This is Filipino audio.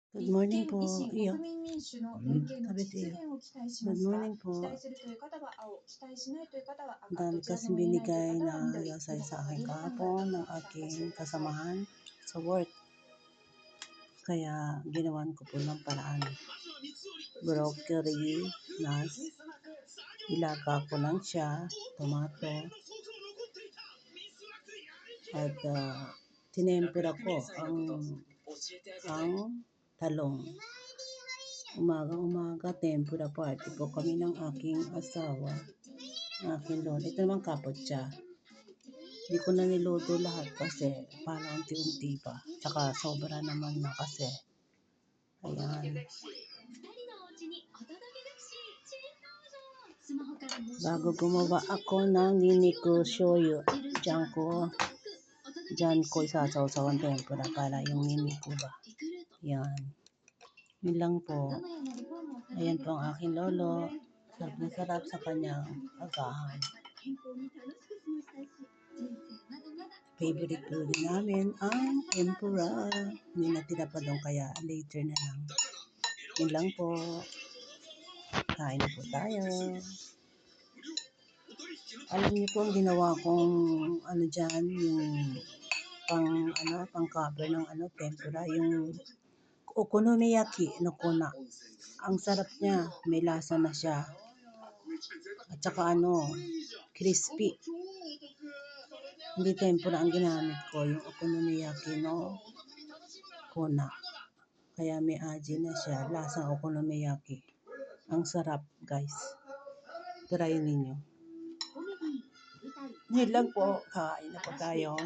Good morning 立憲、po. 維新、 Iyo. 国民民主の連携の Sabi 実 tiyo. 現を期待しま Good すか？ morning 期 po. 待するという方は青、期待しないという方はAng 赤、 dami どちらで kasi も言えないという binigay 方は na 緑。 yasay 皆 sa さんの akin 理由を考えて kahapon 投 ng 票に参加 aking してください。 kasamahan sa work. Kaya ginawan ko po ng paraan. Broccoli, nas, ilaga ko lang siya, tomato, at tinempera ko ang talong. Umaga, tempura party po kami ng aking asawa, aking lolo. Ito naman kapotsa. Hindi ko na niluto lahat kasi parang unti-unti pa. Tsaka sobra naman na kasi. Ayan. Bago gumawa ako ng niniko shoyu, dyan ko isasaw-saw ang tempura para yung niniko ba. Yan. Yun lang po. Ayan po ang aking lolo. Sarap na sarap sa kanyang agahan. Favorite food namin ang tempura. May natira pa doon kaya later na lang. Yun lang po. Kain na po tayo. Alam niyo po ang ginawa kong dyan, yung pang cover ng tempura, yung okonomiyaki no kuna. Ang sarap niya, may lasa na siya. At saka crispy. Hindi tempura ang ginamit ko, yung okonomiyaki no kuna. Kaya may aji na siya, lasang okonomiyaki. Ang sarap, guys. Try ninyo. Yun lang po, kain na po tayo.